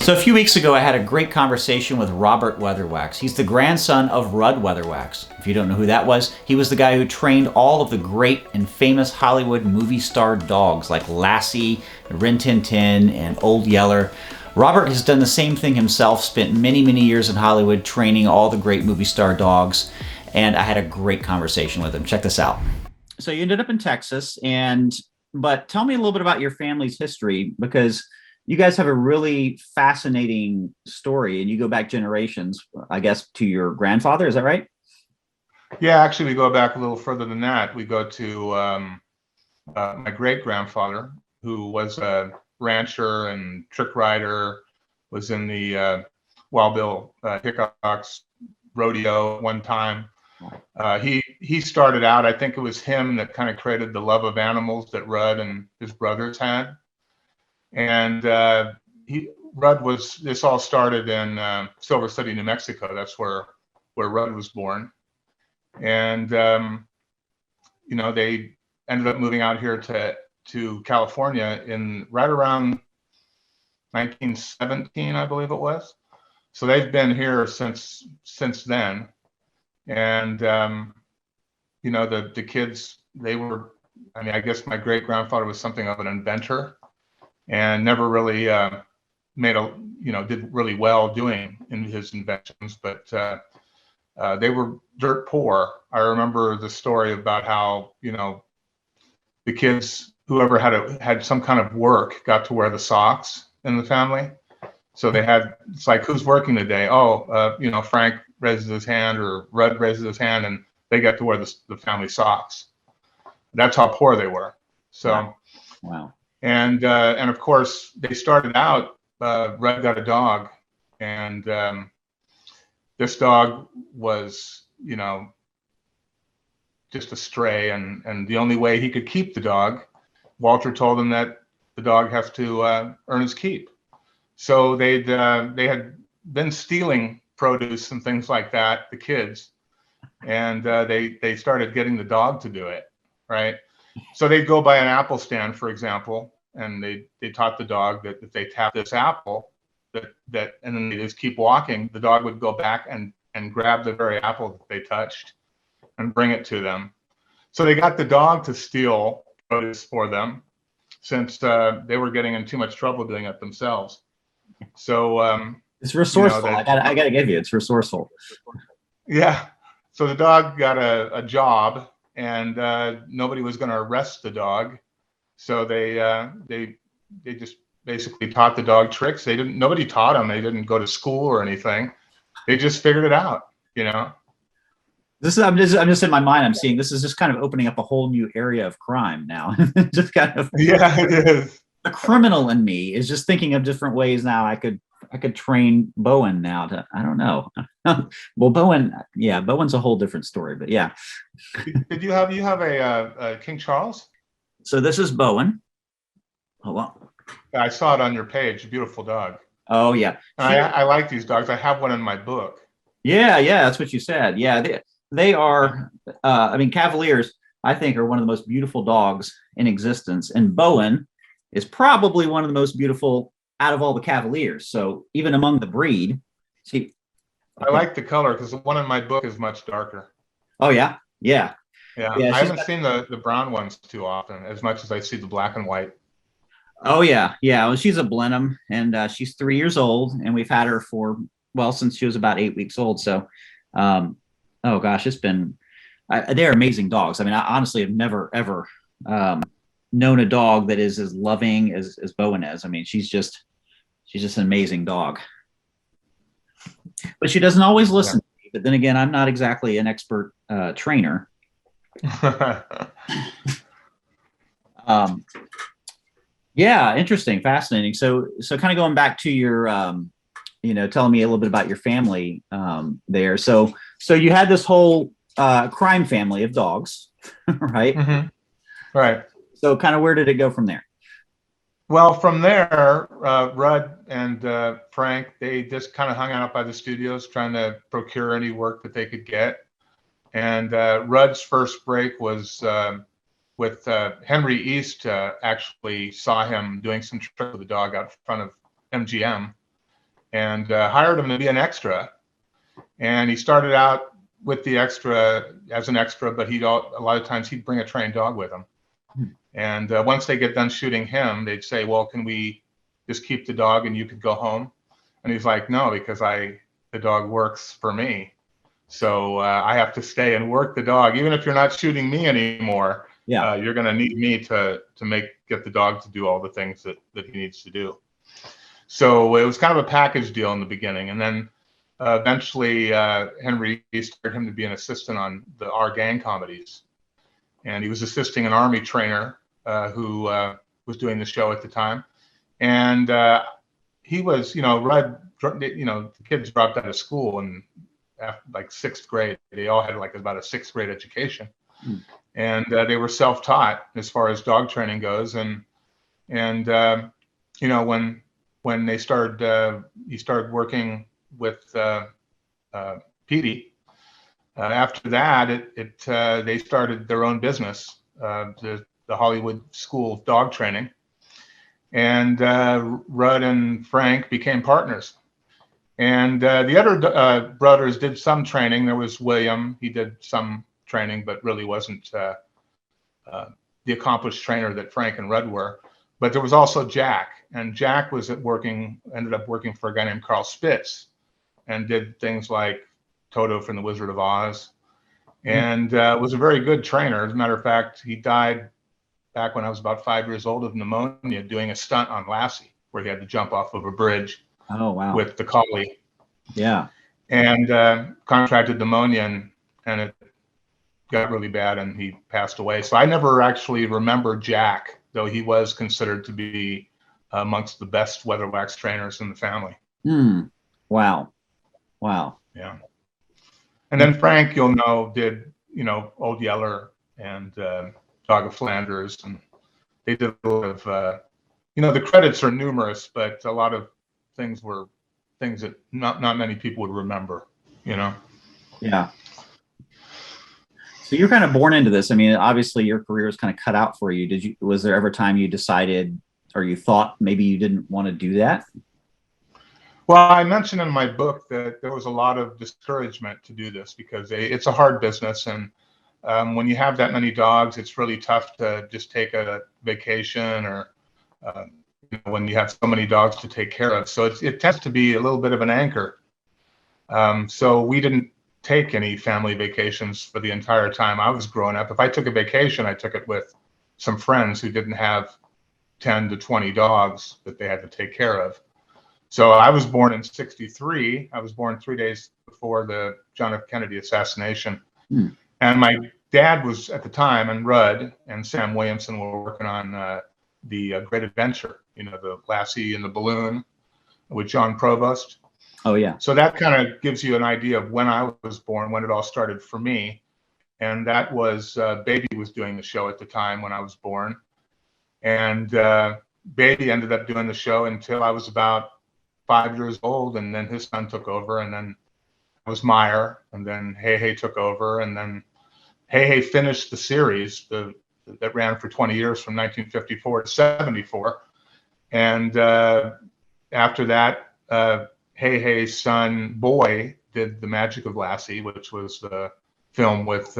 So a few weeks ago, I had a great conversation with Robert Weatherwax. He's the grandson of Rudd Weatherwax. If you don't know who that was, he was the guy who trained all of the great and famous Hollywood movie star dogs like Lassie, Rin Tin Tin, and Old Yeller. Robert has done the same thing himself, spent many, many years in Hollywood training all the great movie star dogs, and I had a great conversation with him. Check this out. So you ended up in Texas, but tell me a little bit about your family's history, because you guys have a really fascinating story, and you go back generations, I guess, to your grandfather. Is that right? Yeah, actually, we go back a little further than that. We go to my great grandfather, who was a rancher and trick rider, was in the Wild Bill Hickok's rodeo one time. He started out, I think it was him that kind of created the love of animals that Rudd and his brothers had. And this all started in Silver City, New Mexico. That's where Rudd was born. And, they ended up moving out here to California in right around 1917, I believe it was. So they've been here since then. And, the kids, I guess my great grandfather was something of an inventor and never really did really well doing in his inventions, but they were dirt poor. I remember the story about how, the kids, whoever had some kind of work, got to wear the socks in the family. So it's like, who's working today? Oh, Frank raises his hand or Rudd raises his hand, and they got to wear the family socks. That's how poor they were. So, wow. And of course, they started out, Rudd got a dog, and this dog was, just a stray, and the only way he could keep the dog, Walter told him that the dog has to earn his keep. So they had been stealing produce and things like that, the kids, and they started getting the dog to do it, right? So they'd go by an apple stand, for example, and they taught the dog that if they tap this apple, that and then they just keep walking, the dog would go back and grab the very apple that they touched and bring it to them. So they got the dog to steal produce for them, since they were getting in too much trouble doing it themselves. So it's resourceful. I gotta give you, it's resourceful. Yeah. So the dog got a job, and nobody was going to arrest the dog, so they just basically taught the dog tricks. Nobody taught them. They didn't go to school or anything. They just figured it out. I'm just in my mind, I'm seeing this is just kind of opening up a whole new area of crime now. Just kind of, yeah, it is. The criminal in me is just thinking of different ways now I could train Bowen now to, I don't know. Well, Bowen's a whole different story, but yeah. Did you have a King Charles? So this is Bowen. Hold on. I saw it on your page. Beautiful dog. Oh yeah. I like these dogs. I have one in my book. Yeah, that's what you said. Yeah, they are. Cavaliers, I think, are one of the most beautiful dogs in existence, and Bowen is probably one of the most beautiful out of all the Cavaliers. So even among the breed, see. I like the color, because the one in my book is much darker. Oh yeah. I haven't seen the brown ones too often, as much as I see the black and white. Oh yeah. Well, she's a Blenheim, and she's 3 years old, and we've had her since she was about 8 weeks old. So, oh gosh, they're amazing dogs. I mean, I honestly have never ever known a dog that is as loving as Bowen is. I mean, she's just an amazing dog. But she doesn't always listen to me. But then again, I'm not exactly an expert trainer. Yeah, interesting, fascinating. So kind of going back to your, telling me a little bit about your family there. So you had this whole crime family of dogs, right? Mm-hmm. Right. So kind of where did it go from there? Well, from there, Rudd and Frank, they just kind of hung out by the studios trying to procure any work that they could get. And Rudd's first break was with Henry East. Actually saw him doing some tricks with a dog out front of MGM. and hired him to be an extra. And he started out with the extra as an extra, but a lot of times he'd bring a trained dog with him. And once they get done shooting him, they'd say, well, can we just keep the dog and you could go home? And he's like, no, because the dog works for me. So I have to stay and work the dog. Even if you're not shooting me anymore, you're going to need me to get the dog to do all the things that he needs to do. So it was kind of a package deal in the beginning. And then eventually Henry hired him to be an assistant on our gang comedies. And he was assisting an Army trainer who was doing the show at the time. And he was, Rudd, the kids dropped out of school and after like 6th grade. They all had like about a 6th grade education. And they were self-taught as far as dog training goes. And when they started, he started working with Petey. After that, they started their own business, the Hollywood School of Dog Training. And Rudd and Frank became partners. And the other brothers did some training. There was William. He did some training, but really wasn't the accomplished trainer that Frank and Rudd were. But there was also Jack. And Jack ended up working for a guy named Carl Spitz and did things like Toto from The Wizard of Oz. And was a very good trainer. As a matter of fact, he died back when I was about 5 years old of pneumonia doing a stunt on Lassie, where he had to jump off of a bridge. Oh, wow. With the collie. Yeah. And contracted pneumonia, and it got really bad, and he passed away. So I never actually remember Jack, though he was considered to be amongst the best Weatherwax trainers in the family. Wow. Yeah. And then Frank, you'll know, did, Old Yeller and Dog of Flanders, and they did a lot of, the credits are numerous, but a lot of things were things that not many people would remember, Yeah. So you're kind of born into this. I mean, obviously your career was kind of cut out for you. Was there ever a time you decided or you thought maybe you didn't want to do that? Well, I mentioned in my book that there was a lot of discouragement to do this because it's a hard business. And when you have that many dogs, it's really tough to just take a vacation or when you have so many dogs to take care of. So it tends to be a little bit of an anchor. So we didn't take any family vacations for the entire time I was growing up. If I took a vacation, I took it with some friends who didn't have 10 to 20 dogs that they had to take care of. So I was born in '63. I was born 3 days before the John F. Kennedy assassination. And my dad was at the time, and Rudd and Sam Williamson were working on the Great Adventure, the Lassie and the Balloon with John Provost. Oh, yeah. So that kind of gives you an idea of when I was born, when it all started for me. And that was, Baby was doing the show at the time when I was born. And Baby ended up doing the show until I was about 5 years old. And then his son took over. And then it was Meyer. And then Hey Hey took over. And then Hey Hey finished the series that ran for 20 years from 1954 to '74. And after that, Hey Hey's son, Boy, did The Magic of Lassie, which was the film with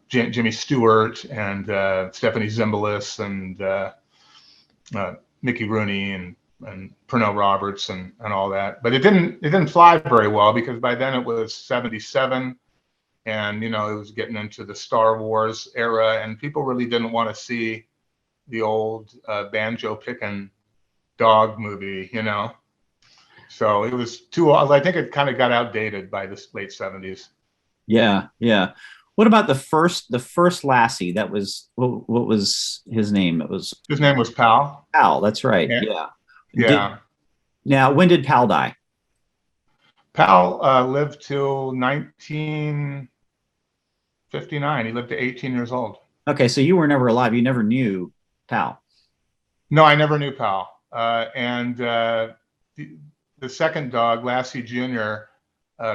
Jimmy Stewart and Stephanie Zimbalist and Mickey Rooney and Pernell Roberts and all that. But it didn't fly very well because by then it was '77. And, it was getting into the Star Wars era, and people really didn't want to see the old banjo picking dog movie, So it was I think it kind of got outdated by the late '70s. Yeah. What about the first Lassie? That was, what was his name? His name was Pal. Pal, that's right. Yeah. Now, when did Pal die? Pal lived till 1959. He lived to 18 years old. Okay, so you were never alive. You never knew Pal. No, I never knew Pal. And the second dog, Lassie Jr.,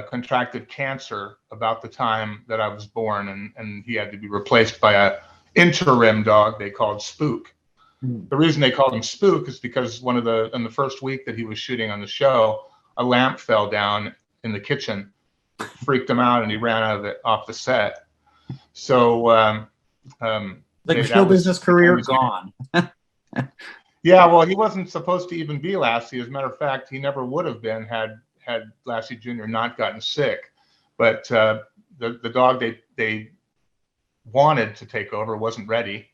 contracted cancer about the time that I was born, and he had to be replaced by a interim dog they called Spook. The reason they called him Spook is because in the first week that he was shooting on the show, a lamp fell down in the kitchen, freaked him out, and he ran off the set. So, like show business career gone. Yeah, well, he wasn't supposed to even be Lassie. As a matter of fact, he never would have been had Lassie Jr. not gotten sick. But the dog they wanted to take over wasn't ready.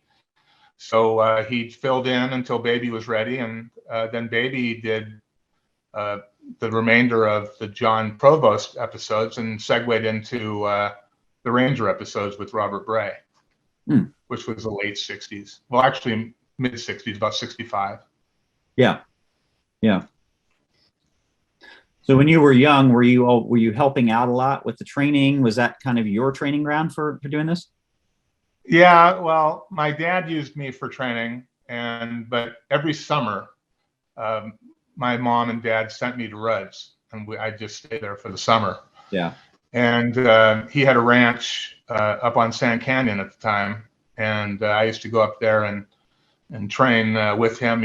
So he filled in until Baby was ready, and then Baby did the remainder of the John Provost episodes and segued into the Ranger episodes with Robert Bray, which was the late 60s. Well, actually mid 60s, about 65. Yeah. So when you were young, were you helping out a lot with the training? Was that kind of your training ground for doing this? Yeah, well, my dad used me for training, but every summer, my mom and dad sent me to Rudd's, and I just stayed there for the summer. Yeah. And he had a ranch up on Sand Canyon at the time, and I used to go up there and train with him.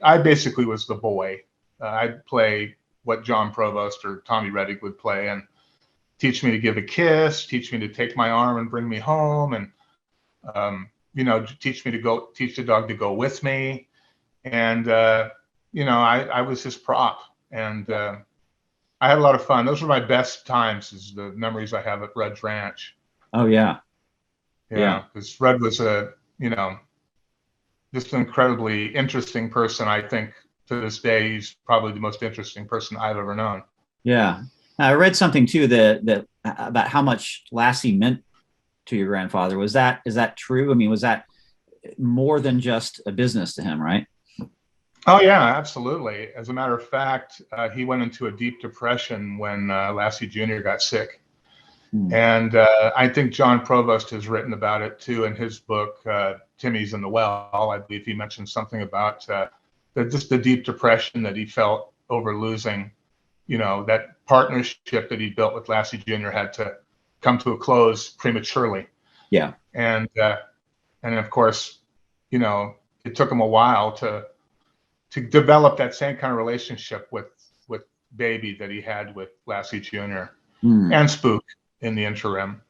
I basically was the boy. I'd play what John Provost or Tommy Reddick would play, and teach me to give a kiss, teach me to take my arm and bring me home, and teach the dog to go with me. And I was his prop, and I had a lot of fun. Those were my best times, is the memories I have at Rudd's Ranch. Oh yeah. Yeah, because Rudd was just an incredibly interesting person. I think to this day, he's probably the most interesting person I've ever known. Yeah. I read something too that about how much Lassie meant to your grandfather. Is that true? I mean, was that more than just a business to him, right? Oh yeah, absolutely. As a matter of fact, he went into a deep depression when Lassie Jr. got sick. And I think John Provost has written about it too in his book, Timmy's in the Well. I believe he mentioned something about just the deep depression that he felt over losing, that partnership that he built with Lassie Jr. had to come to a close prematurely. Yeah. And of course, it took him a while to develop that same kind of relationship with Baby that he had with Lassie Jr. And Spook in the interim.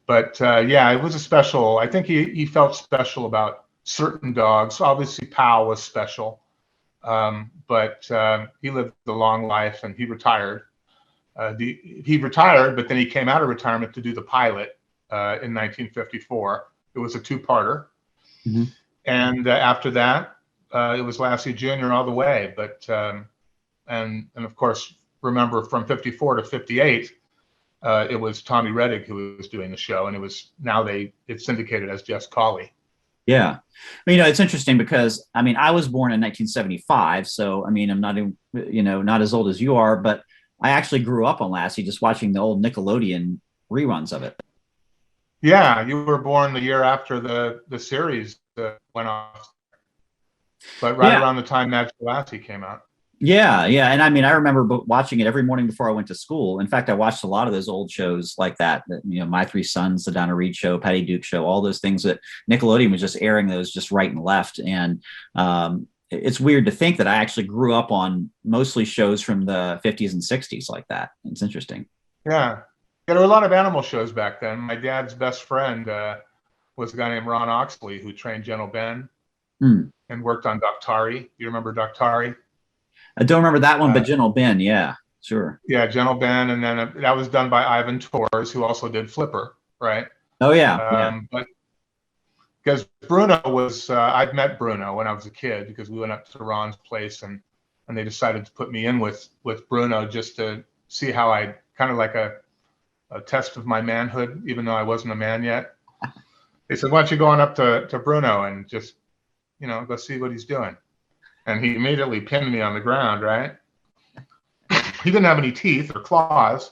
But it was a special. I think he felt special about certain dogs. Obviously, Pal was special, but he lived a long life and he retired. He retired, but then he came out of retirement to do the pilot in 1954. It was a two-parter, and after that, it was Lassie Jr. all the way. But and of course, remember from 54 to 58. It was Tommy Reddick who was doing the show, and it's syndicated as Just Collie. Yeah. It's interesting because, I was born in 1975. So, I'm not, not as old as you are, but I actually grew up on Lassie just watching the old Nickelodeon reruns of it. Yeah. You were born the year after the series went off, but right around the time Magic Lassie came out. Yeah. And I remember watching it every morning before I went to school. In fact, I watched a lot of those old shows like that, My Three Sons, the Donna Reed Show, Patty Duke Show, all those things that Nickelodeon was just airing those just right and left. And it's weird to think that I actually grew up on mostly shows from the 50s and 60s like that. It's interesting. Yeah. There were a lot of animal shows back then. My dad's best friend was a guy named Ron Oxley who trained Gentle Ben and worked on Doctari. You remember Doctari? I don't remember that one, but Gentle Ben, yeah, sure. Yeah, Gentle Ben, and then that was done by Ivan Torres, who also did Flipper, right? Oh yeah. But because Bruno was, I'd met Bruno when I was a kid because we went up to Ron's place and they decided to put me in with Bruno just to see how I kind of like a test of my manhood, even though I wasn't a man yet. They said, "Why don't you go on up to Bruno and just, go see what he's doing?" And he immediately pinned me on the ground, right? He didn't have any teeth or claws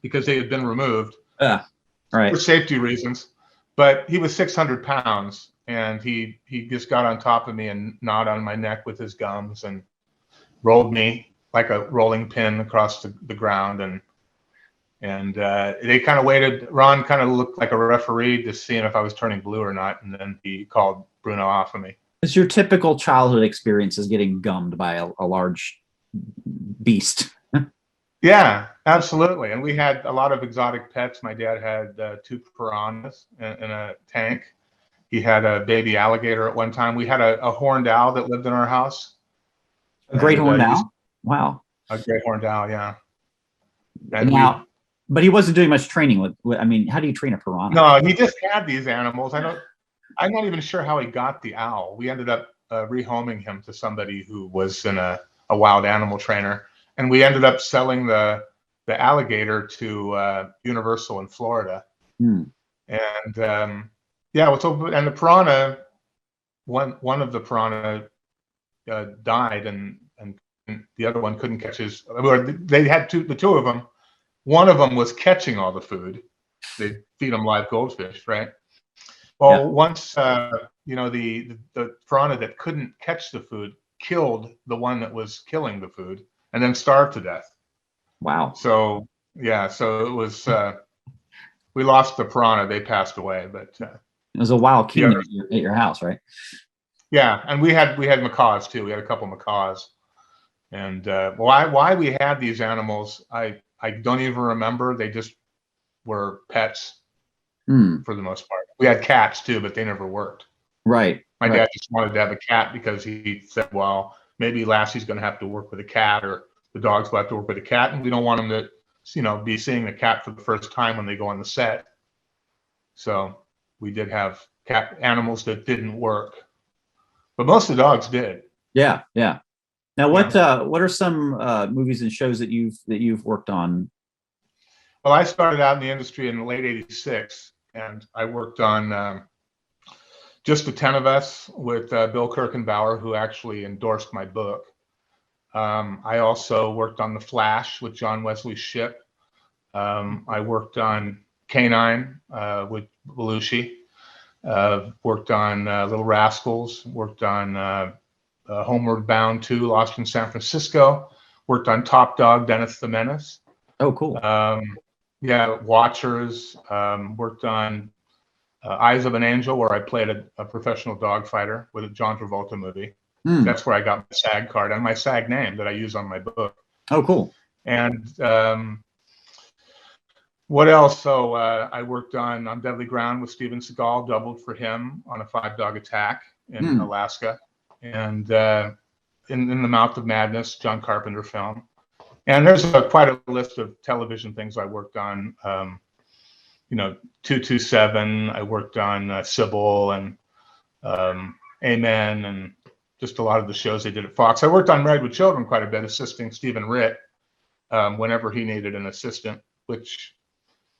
because they had been removed for safety reasons. But he was 600 pounds, and he just got on top of me and gnawed on my neck with his gums and rolled me like a rolling pin across the ground. And they kind of waited. Ron kind of looked like a referee just seeing if I was turning blue or not, and then he called Bruno off of me. Because your typical childhood experience is getting gummed by a large beast. Yeah, absolutely. And we had a lot of exotic pets. My dad had 2 piranhas in a tank. He had a baby alligator at one time. We had a horned owl that lived in our house. A great horned owl? Wow. A great horned owl, yeah. And now, but he wasn't doing much training with. I mean, how do you train a piranha? No, he just had these animals. I'm not even sure how he got the owl. We ended up rehoming him to somebody who was in a wild animal trainer, and we ended up selling the alligator to Universal in Florida. And yeah, so and the piranha, one of the piranha died, and the other one couldn't catch his. They had the two of them. One of them was catching all the food. They feed them live goldfish, right? Well, once the piranha that couldn't catch the food killed the one that was killing the food, and then starved to death. Wow. So yeah, so it was. We lost the piranha; they passed away. But it was a wild kingdom at your house, right? Yeah, and we had macaws too. We had a couple macaws, and why we had these animals, I don't even remember. They just were pets for the most part. We had cats too, but they never worked. Right. My dad just wanted to have a cat because he said, well, maybe Lassie's going to have to work with a cat, or the dogs will have to work with a cat, and we don't want them to, be seeing the cat for the first time when they go on the set. So we did have cat animals that didn't work, but most of the dogs did. Yeah, yeah. Now, what are some movies and shows that you've worked on? Well, I started out in the industry in the late '86, and I worked on Just the 10 of Us with Bill Kirkenbauer, who actually endorsed my book. I also worked on The Flash with John Wesley Shipp. I worked on Canine with Belushi. Worked on Little Rascals. Worked on Homeward Bound 2, Lost in San Francisco. Worked on Top Dog, Dennis the Menace. Oh, cool. Yeah, Watchers. Worked on Eyes of an Angel, where I played a professional dog fighter with a John Travolta movie. That's where I got my SAG card and my SAG name that I use on my book. Oh, cool. And what else? So I worked on Deadly Ground with Steven Seagal, doubled for him on a 5-dog attack in Alaska. And in The Mouth of Madness, John Carpenter film. And there's quite a list of television things I worked on. 227. I worked on Sybil and Amen, and just a lot of the shows they did at Fox. I worked on Married with Children quite a bit, assisting Stephen Ritt whenever he needed an assistant, which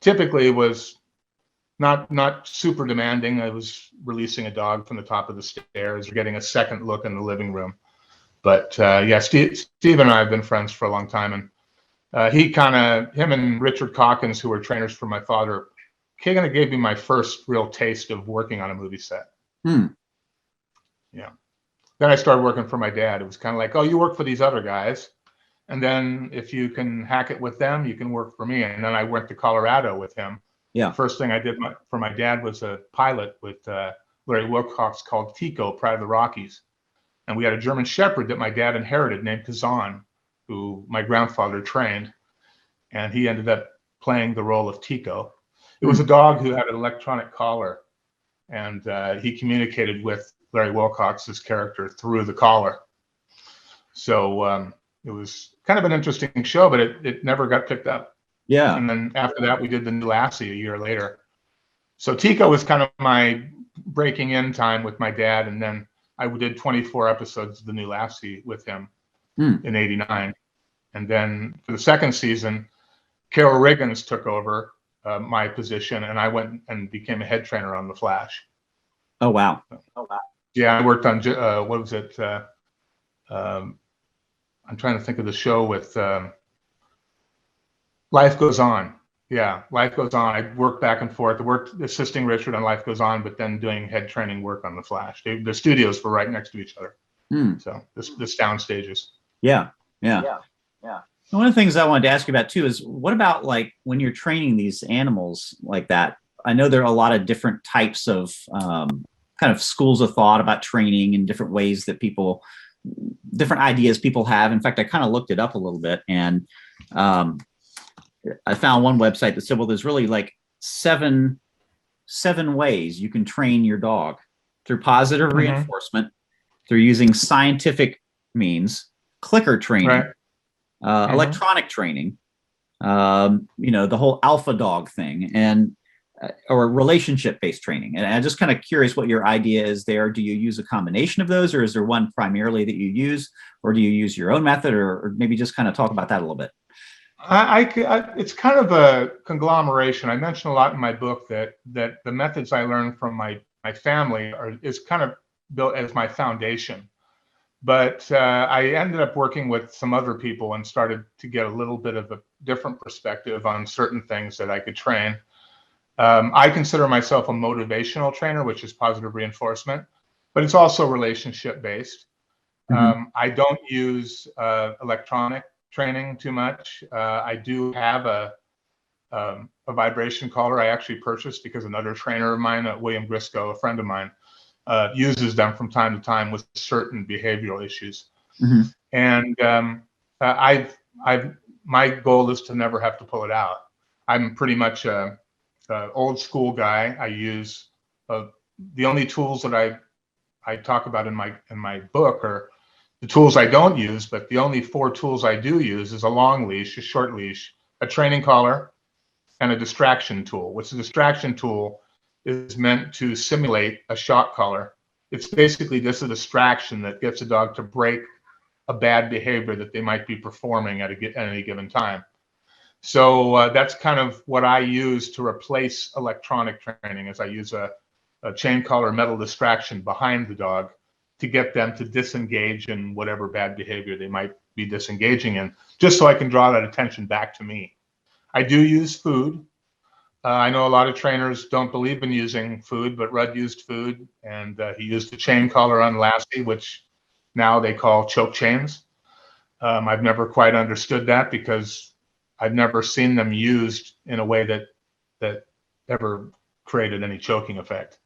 typically was not super demanding. I was releasing a dog from the top of the stairs or getting a second look in the living room. But yeah, Steve and I have been friends for a long time, and him and Richard Calkins, who were trainers for my father, kind of gave me my first real taste of working on a movie set. Yeah. Then I started working for my dad. It was kind of like, oh, you work for these other guys, and then if you can hack it with them, you can work for me. And then I went to Colorado with him. Yeah. First thing I did for my dad was a pilot with Larry Wilcox called Tico, Pride of the Rockies. And we had a German Shepherd that my dad inherited named Kazan, who my grandfather trained. And he ended up playing the role of Tico. It was a dog who had an electronic collar, and he communicated with Larry Wilcox's character through the collar. So it was kind of an interesting show, but it never got picked up. Yeah. And then after that, we did the new Lassie a year later. So Tico was kind of my breaking in time with my dad, and then I did 24 episodes of the new Lassie with him in '89. And then for the second season, Carol Riggins took over my position, and I went and became a head trainer on The Flash. Oh, wow. Yeah, I worked on, what was it? I'm trying to think of the show with Life Goes On. Yeah, Life Goes On. I worked back and forth. I worked assisting Richard on Life Goes On, but then doing head training work on The Flash. The studios were right next to each other. So the sound stages. Yeah. One of the things I wanted to ask you about too is, what about like when you're training these animals like that? I know there are a lot of different types of kind of schools of thought about training and different ways that different ideas people have. In fact, I kind of looked it up a little bit, and I found one website that said, well, there's really like seven ways you can train your dog: through positive reinforcement, through using scientific means, clicker training, electronic training, the whole alpha dog thing, and or relationship-based training. And I'm just kind of curious what your idea is there. Do you use a combination of those, or is there one primarily that you use, or do you use your own method, or maybe just kind of talk about that a little bit? It's kind of a conglomeration. I mentioned a lot in my book that the methods I learned from my family is kind of built as my foundation. But I ended up working with some other people and started to get a little bit of a different perspective on certain things that I could train. I consider myself a motivational trainer, which is positive reinforcement, but it's also relationship based. I don't use electronic training too much. I do have a vibration collar I actually purchased because another trainer of mine, William Grisco, a friend of mine, uses them from time to time with certain behavioral issues. And my goal is to never have to pull it out. I'm pretty much a old school guy. I use the only tools that I talk about in my book are the tools I don't use, but the only 4 tools I do use is a long leash, a short leash, a training collar, and a distraction tool, which the distraction tool is meant to simulate a shock collar. It's basically just a distraction that gets a dog to break a bad behavior that they might be performing at any given time. So that's kind of what I use to replace electronic training, is I use a chain collar metal distraction behind the dog to get them to disengage in whatever bad behavior they might be disengaging in, just so I can draw that attention back to me. I do use food. I know a lot of trainers don't believe in using food, but Rudd used food, and he used the chain collar on Lassie, which now they call choke chains. I've never quite understood that because I've never seen them used in a way that ever created any choking effect.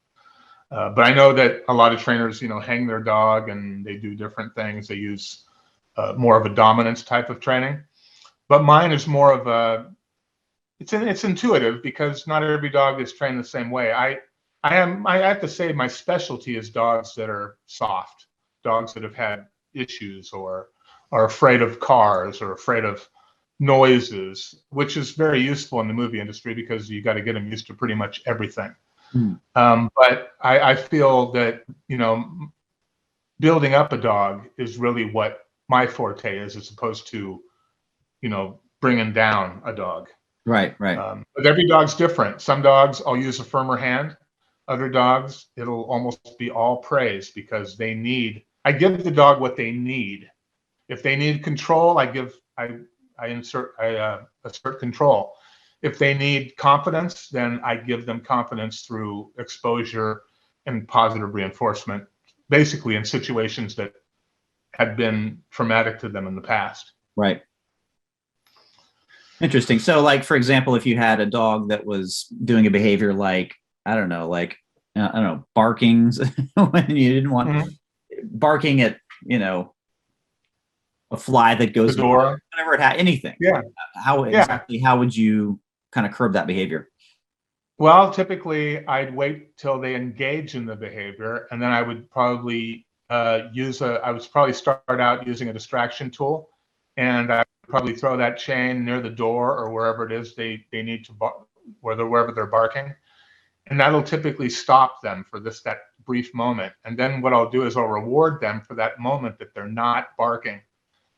But I know that a lot of trainers, hang their dog and they do different things. They use more of a dominance type of training. But mine is more of it's intuitive because not every dog is trained the same way. I have to say my specialty is dogs that are soft, dogs that have had issues or are afraid of cars or afraid of noises, which is very useful in the movie industry because you got to get them used to pretty much everything. But I feel that, building up a dog is really what my forte is, as opposed to, bringing down a dog. Right. But every dog's different. Some dogs I'll use a firmer hand. Other dogs, it'll almost be all praise because I give the dog what they need. If they need control, I assert control. If they need confidence, then I give them confidence through exposure and positive reinforcement, basically in situations that had been traumatic to them in the past. Right. Interesting. So, like, for example, if you had a dog that was doing a behavior like, barking when you didn't want barking at, a fly that goes the door, whatever it had, anything. Yeah. How would you kind of curb that behavior? Well, typically I'd wait till they engage in the behavior, and then I would probably start out using a distraction tool, and I would probably throw that chain near the door or wherever it is they need to wherever they're barking, and that'll typically stop them for that brief moment. And then what I'll do is I'll reward them for that moment that they're not barking.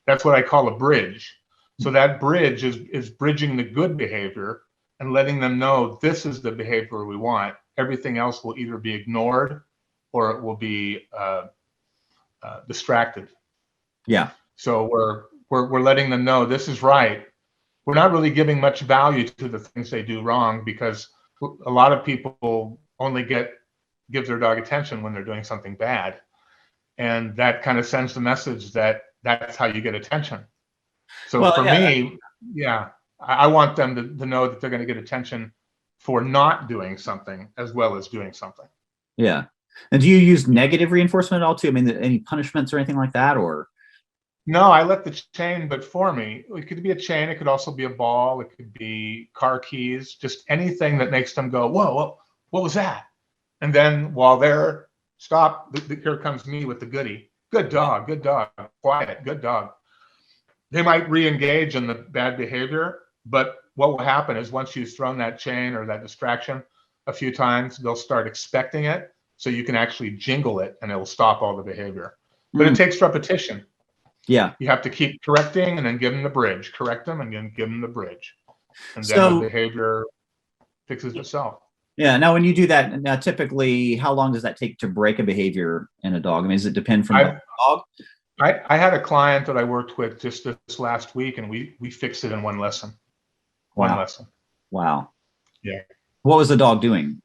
That's what I call a bridge. So that bridge is bridging the good behavior and letting them know this is the behavior we want. Everything else will either be ignored or it will be distracted. Yeah. So we're letting them know this is right. We're not really giving much value to the things they do wrong because a lot of people only give their dog attention when they're doing something bad, and that kind of sends the message that that's how you get attention. So me, I want them to know that they're going to get attention for not doing something as well as doing something. Yeah. And do you use negative reinforcement at all too? I mean, any punishments or anything like that, or? No, I let the chain but for me. It could be a chain. It could also be a ball. It could be car keys. Just anything that makes them go, whoa, what was that? And then while they're stop, here comes me with the goodie. Good dog, quiet, good dog. They might re-engage in the bad behavior, but what will happen is once you've thrown that chain or that distraction a few times, they'll start expecting it. So you can actually jingle it and it'll stop all the behavior. But it takes repetition. Yeah. You have to keep correcting and then give them the bridge, correct them and then give them the bridge. And then So the behavior fixes itself. yeah. Now, when you do that, now typically, how long does that take to break a behavior in a dog? I mean, does it depend from the dog? I had a client that I worked with just this last week, and we fixed it in one lesson. One lesson. Wow. Yeah. What was the dog doing?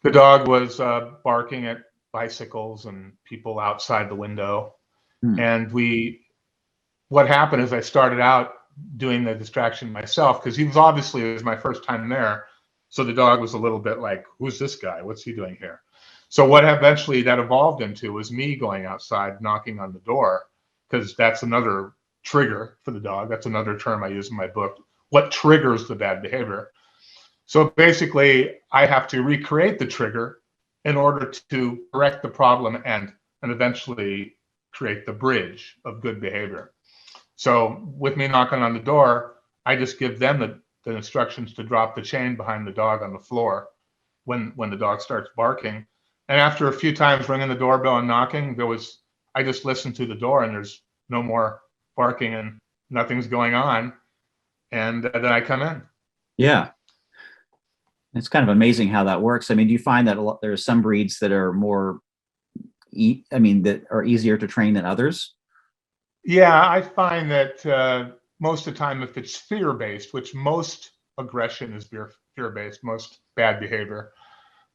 The dog was barking at bicycles and people outside the window. And what happened is I started out doing the distraction myself because it was my first time there. So the dog was a little bit like, who's this guy? What's he doing here? So what eventually that evolved into was me going outside, knocking on the door, because that's another trigger for the dog. That's another term I use in my book. What triggers the bad behavior? So basically, I have to recreate the trigger in order to correct the problem and eventually create the bridge of good behavior. So with me knocking on the door, I just give them the instructions to drop the chain behind the dog on the floor when the dog starts barking. And after a few times ringing the doorbell and knocking, I just listen to the door and there's no more barking and nothing's going on. And then I come in. Yeah. It's kind of amazing how that works. I mean, do you find that there are some breeds that are that are easier to train than others? Yeah, I find that most of the time, if it's fear-based, which most aggression is fear-based, most bad behavior,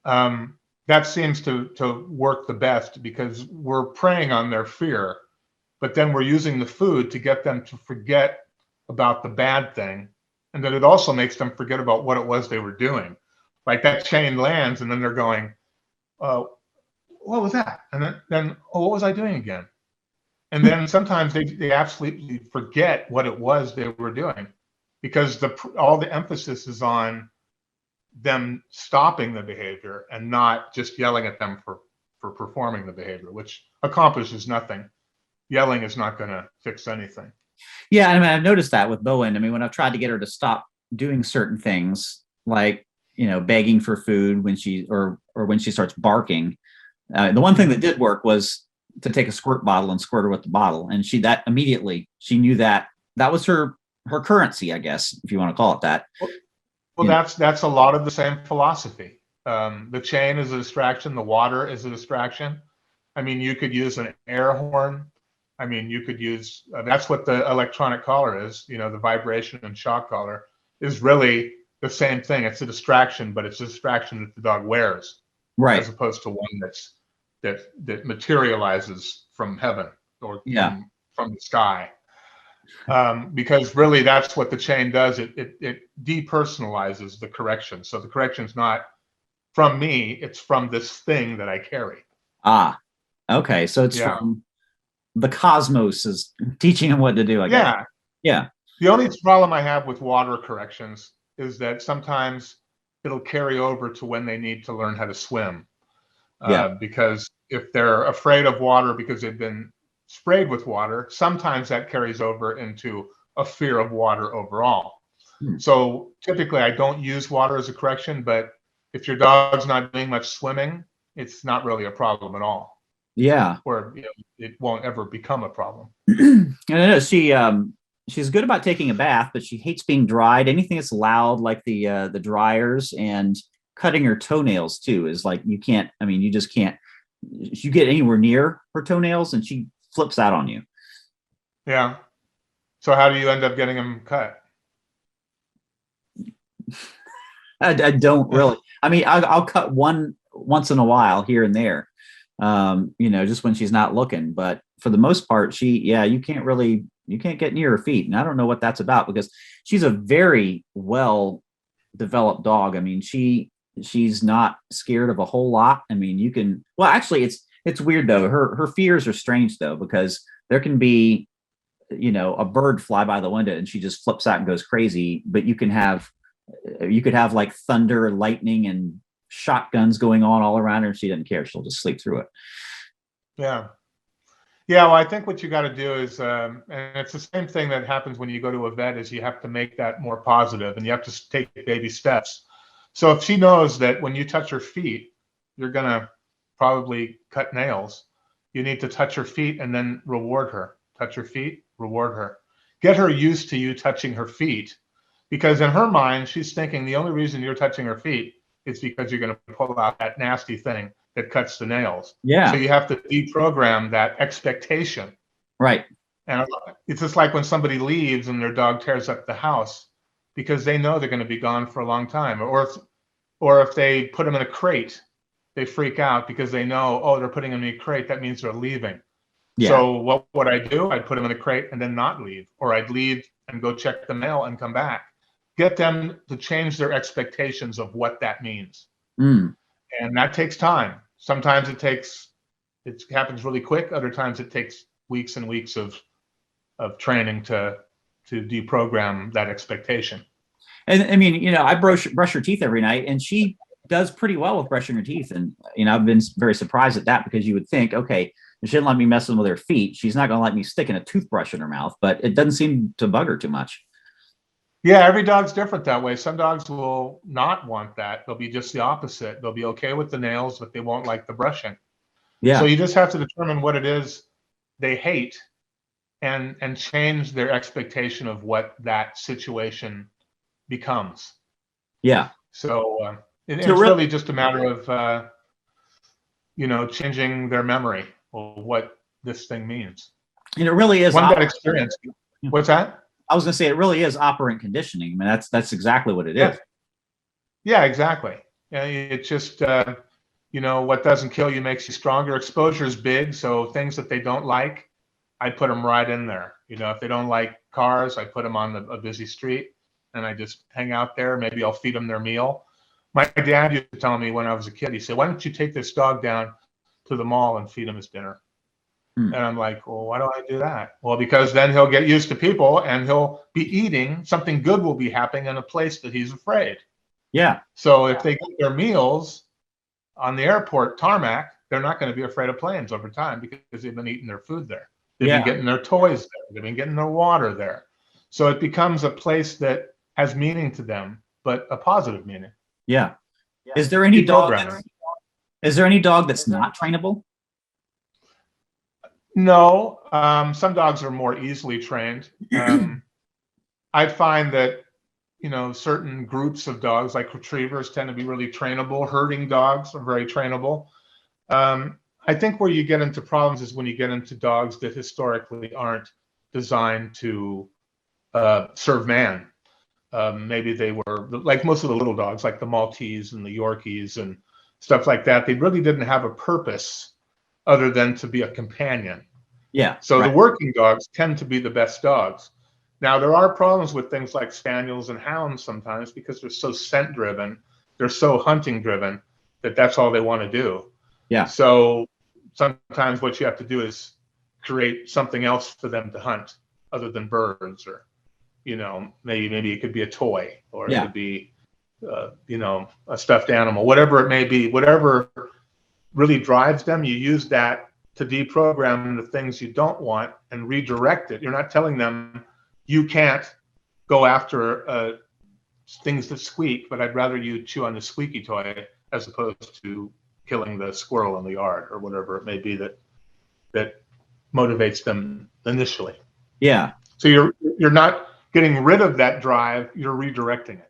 that seems to work the best because we're preying on their fear, but then we're using the food to get them to forget about the bad thing. And then it also makes them forget about what it was they were doing. Like that chain lands and then they're going, what was that? And then what was I doing again? And then sometimes they absolutely forget what it was they were doing because all the emphasis is on them stopping the behavior and not just yelling at them for performing the behavior, which accomplishes nothing. Yelling is not going to fix anything. Yeah, I mean, I've noticed that with Bowen. I mean, when I've tried to get her to stop doing certain things, like begging for food when or when she starts barking, the one thing that did work was to take a squirt bottle and squirt her with the bottle, and she knew that was her currency, I guess, if you want to call it that. Well, that's a lot of the same philosophy. The chain is a distraction. The water is a distraction. I mean, you could use an air horn. I mean, you could use, that's what the electronic collar is, the vibration and shock collar is really the same thing. It's a distraction, but it's a distraction that the dog wears, right? As opposed to one that materializes from heaven or from the sky. Because really that's what the chain does. It depersonalizes the correction. So the correction's not from me, it's from this thing that I carry. Ah, okay. So it's from the cosmos is teaching him what to do, I guess. Yeah. The only problem I have with water corrections is that sometimes it'll carry over to when they need to learn how to swim. Because if they're afraid of water because they've been sprayed with water, sometimes that carries over into a fear of water overall. So typically I don't use water as a correction, but if your dog's not doing much swimming, it's not really a problem at all. Yeah. Or it won't ever become a problem. And I know she's good about taking a bath, but she hates being dried. Anything that's loud, like the dryers, and cutting her toenails too, is like you just can't. You get anywhere near her toenails, and she flips out on you. Yeah. So how do you end up getting them cut? I don't really. I mean, I'll cut one once in a while here and there, just when she's not looking. But for the most part, you can't get near her feet. And I don't know what that's about because she's a very well developed dog. I mean, She's not scared of a whole lot. I mean, you can, well, actually it's weird though. Her fears are strange though, because there can be, a bird fly by the window and she just flips out and goes crazy. But you could have like thunder, lightning, and shotguns going on all around her, and she doesn't care. She'll just sleep through it. Yeah. Yeah, well, I think what you got to do is, and it's the same thing that happens when you go to a vet, is you have to make that more positive, and you have to take baby steps. So if she knows that when you touch her feet, you're gonna probably cut nails, you need to touch her feet and then reward her. Touch her feet, reward her. Get her used to you touching her feet, because in her mind, she's thinking the only reason you're touching her feet is because you're gonna pull out that nasty thing that cuts the nails. Yeah. So you have to deprogram that expectation. Right. And it's just like when somebody leaves and their dog tears up the house because they know they're going to be gone for a long time. Or if they put them in a crate, they freak out because they know, oh, they're putting them in a crate. That means they're leaving. Yeah. So what would I do? I'd put them in a crate and then not leave. Or I'd leave and go check the mail and come back. Get them to change their expectations of what that means. Mm. And that takes time. Sometimes it happens really quick. Other times it takes weeks and weeks of training to deprogram that expectation. And I mean, I brush her teeth every night, and she does pretty well with brushing her teeth. And I've been very surprised at that, because you would think, okay, she shouldn't let me messing with her feet. She's not going to let me sticking a toothbrush in her mouth, but it doesn't seem to bug her too much. Yeah, every dog's different that way. Some dogs will not want that. They'll be just the opposite. They'll be okay with the nails, but they won't like the brushing. Yeah. So you just have to determine what it is they hate and change their expectation of what that situation becomes. Yeah. So it's really just a matter of changing their memory of what this thing means. And it really is one that experience. What's that? I was going to say, it really is operant conditioning. I mean, that's exactly what it is. Yeah, exactly. Yeah, it's just what doesn't kill you makes you stronger. Exposure is big, so things that they don't like, I put them right in there. If they don't like cars, I put them on a busy street, and I just hang out there. Maybe I'll feed them their meal. My dad used to tell me when I was a kid, he said, "Why don't you take this dog down to the mall and feed him his dinner?" And I'm like, well, why do I do that? Well, because then he'll get used to people and he'll be eating. Something good will be happening in a place that he's afraid. Yeah. So if they get their meals on the airport tarmac, they're not going to be afraid of planes over time, because they've been eating their food there. They've been getting their toys there. They've been getting their water there. So it becomes a place that has meaning to them, but a positive meaning. Yeah. Is there any dog that's not trainable? No, some dogs are more easily trained. I find that, certain groups of dogs, like retrievers, tend to be really trainable. Herding dogs are very trainable. I think where you get into problems is when you get into dogs that historically aren't designed to serve man. Maybe they were, like most of the little dogs, like the Maltese and the Yorkies and stuff like that. They really didn't have a purpose other than to be a companion. Yeah. So the working dogs tend to be the best dogs. Now, there are problems with things like spaniels and hounds sometimes, because they're so scent driven, they're so hunting driven, that that's all they want to do. Yeah. So sometimes what you have to do is create something else for them to hunt other than birds, or maybe it could be a toy, or it could be a stuffed animal, whatever it may be. Whatever really drives them, you use that to deprogram the things you don't want and redirect it. You're not telling them you can't go after things that squeak, but I'd rather you chew on the squeaky toy as opposed to killing the squirrel in the yard, or whatever it may be that motivates them initially. Yeah. So you're not getting rid of that drive, you're redirecting it.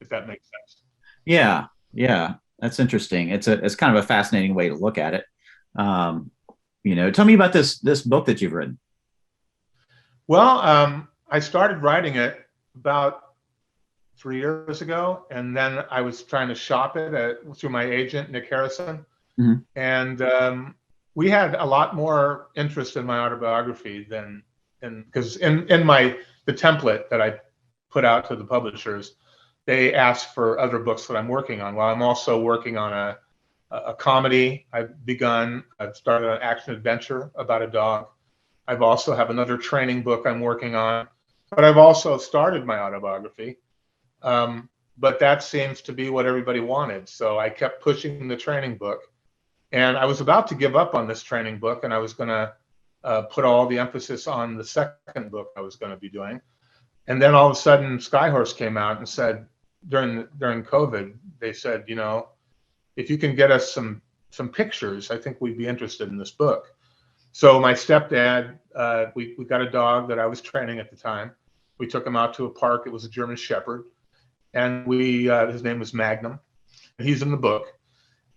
If that makes sense. Yeah. Yeah. That's interesting. It's kind of a fascinating way to look at it. Tell me about this book that you've written. Well, I started writing it about 3 years ago, and then I was trying to shop it through my agent, Nick Harrison. And we had a lot more interest in my autobiography because in the template that I put out to the publishers, they asked for other books that I'm working on. Well, I'm also working on a comedy I've begun. I've started an action adventure about a dog. I've also have another training book I'm working on, but I've also started my autobiography. But that seems to be what everybody wanted. So I kept pushing the training book, and I was about to give up on this training book, and I was going to put all the emphasis on the second book I was going to be doing. And then all of a sudden, Skyhorse came out and said, during COVID, they said, you know, if you can get us some pictures, I think we'd be interested in this book. So my stepdad, we got a dog that I was training at the time. We took him out to a park. It was a German Shepherd, and his name was Magnum. He's in the book,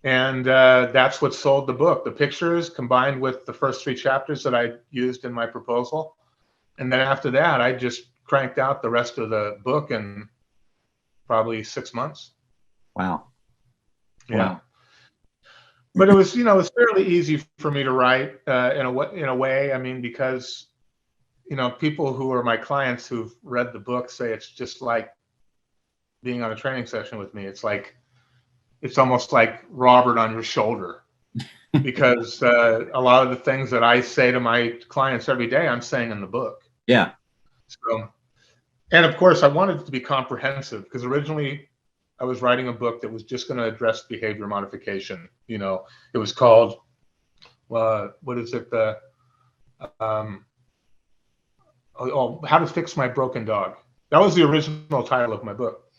and that's what sold the book. The pictures combined with the first 3 chapters that I used in my proposal, and then after that, I just cranked out the rest of the book in probably 6 months. Wow. Yeah. Wow. But it was, you know, it was fairly easy for me to write in a way. I mean, because, you know, people who are my clients who've read the book say it's just like being on a training session with me. It's like, it's almost like Robert on your shoulder, because a lot of the things that I say to my clients every day, I'm saying in the book. Yeah. So, and of course, I wanted it to be comprehensive, because originally I was writing a book that was just going to address behavior modification. You know, it was called, what is it? How to Fix My Broken Dog. That was the original title of my book.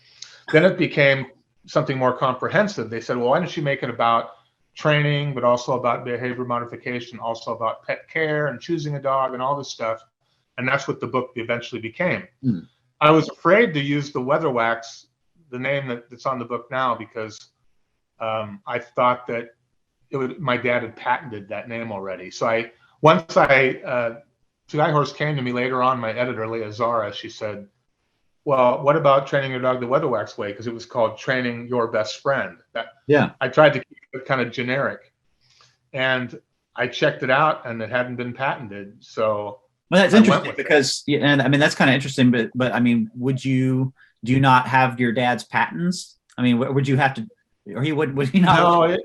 Then it became something more comprehensive. They said, well, why don't you make it about training, but also about behavior modification, also about pet care and choosing a dog and all this stuff. And that's what the book eventually became. Mm. I was afraid to use the Weatherwax, the name that's on the book now, because I thought that my dad had patented that name already. So Skyhorse came to me later on, my editor, Leah Zara, she said, well, what about training your dog the Weatherwax way? Because it was called Training Your Best Friend. Yeah. I tried to keep it kind of generic. And I checked it out, and it hadn't been patented. So well, that's interesting, because, and I mean, that's kind of interesting, but I mean, do you not have your dad's patents? I mean, would you have to, or would he not?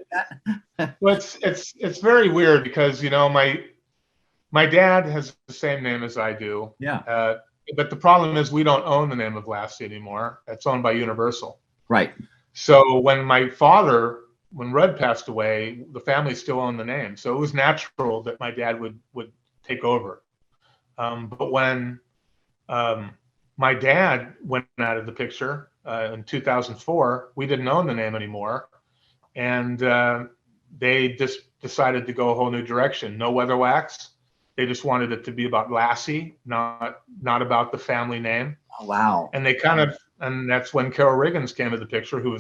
No, well, it's very weird, because, you know, my dad has the same name as I do. Yeah. But the problem is we don't own the name of Lassie anymore. It's owned by Universal. Right. So when Rudd passed away, the family still owned the name. So it was natural that my dad would take over. But when my dad went out of the picture in 2004, we didn't own the name anymore. And they just decided to go a whole new direction. No Weatherwax. They just wanted it to be about Lassie, not about the family name. Oh, wow. And and that's when Carol Riggins came into the picture, who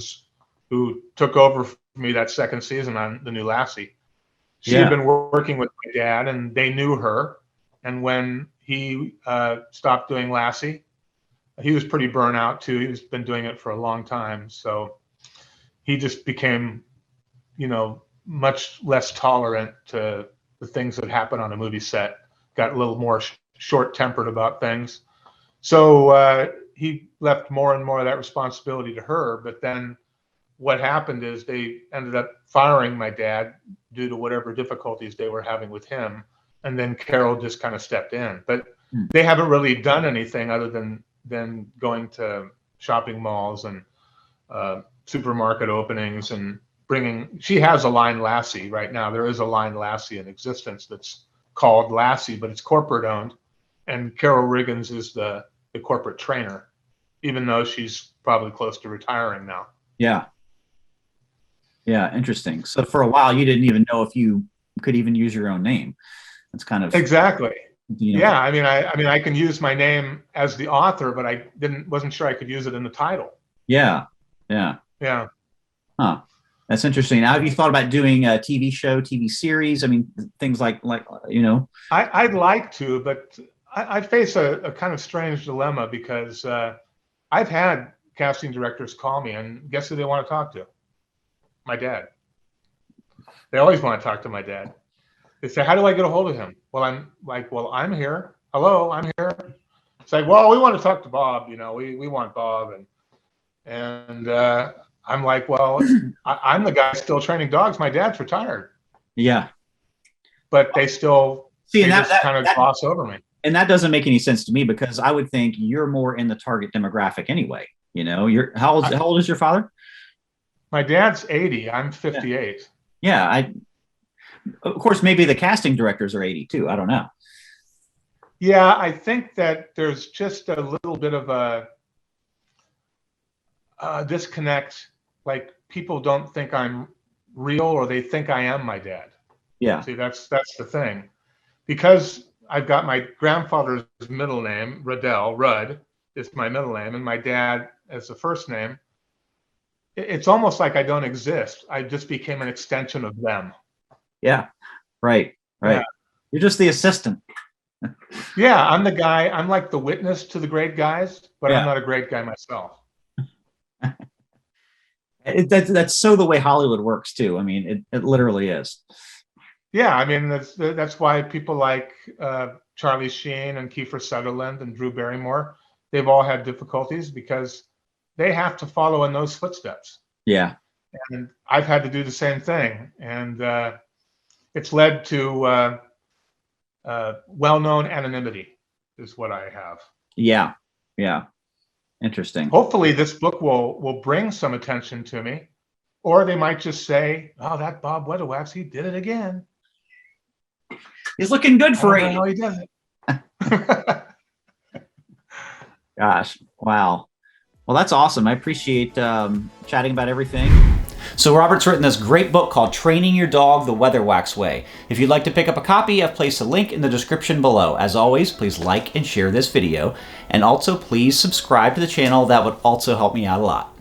took over for me that second season on the new Lassie. She had been working with my dad, and they knew her. And when he stopped doing Lassie, he was pretty burnt out too. He's been doing it for a long time. So he just became, you know, much less tolerant to the things that happen on a movie set, got a little more short-tempered about things. So he left more and more of that responsibility to her. But then what happened is they ended up firing my dad due to whatever difficulties they were having with him. And then Carol just kind of stepped in. But they haven't really done anything other than going to shopping malls and supermarket openings and she has a line Lassie right now. There is a line Lassie in existence that's called Lassie, but it's corporate owned. And Carol Riggins is the corporate trainer, even though she's probably close to retiring now. Yeah. Yeah. Interesting. So for a while, you didn't even know if you could even use your own name. That's kind of. Exactly. You know, yeah. I mean, I can use my name as the author, but I wasn't sure I could use it in the title. Yeah. Yeah. Yeah. Huh. That's interesting. Now, have you thought about doing a TV show, TV series? I mean, things like you know. I'd like to, but I face a kind of strange dilemma, because I've had casting directors call me, and guess who they want to talk to? My dad. They always want to talk to my dad. They say, how do I get a hold of him? Well, I'm like, well, I'm here. Hello, I'm here. It's like, well, we want to talk to Bob. You know, we want Bob. And And I'm like, well, I'm the guy still training dogs. My dad's retired. Yeah. But they still See, and just kind of gloss over me. And that doesn't make any sense to me, because I would think you're more in the target demographic anyway. You know, how old is your father? My dad's 80. I'm 58. Yeah. Of course, maybe the casting directors are 80 too. I don't know. Yeah, I think that there's just a little bit of a disconnect. Like, people don't think I'm real, or they think I am my dad. Yeah. See, that's the thing. Because I've got my grandfather's middle name, Rudd is my middle name, and my dad as the first name. It's almost like I don't exist. I just became an extension of them. Yeah. Right. Yeah. You're just the assistant. Yeah, I'm the guy. I'm like the witness to the great guys, but I'm not a great guy myself. That's so the way Hollywood works too. I mean, it literally is. Yeah, I mean, that's why people like Charlie Sheen and Kiefer Sutherland and Drew Barrymore, they've all had difficulties because they have to follow in those footsteps. Yeah. And I've had to do the same thing. And it's led to well-known anonymity is what I have. Yeah. Yeah. Interesting. Hopefully this book will bring some attention to me, or they might just say, oh, that Bob Weatherwax, he did it again. He's looking good for 80. How he does it. Gosh. Wow. Well, that's awesome. I appreciate chatting about everything. So Robert's written this great book called Training Your Dog the Weatherwax Way. If you'd like to pick up a copy, I've placed a link in the description below. As always, please like and share this video. And also, please subscribe to the channel. That would also help me out a lot.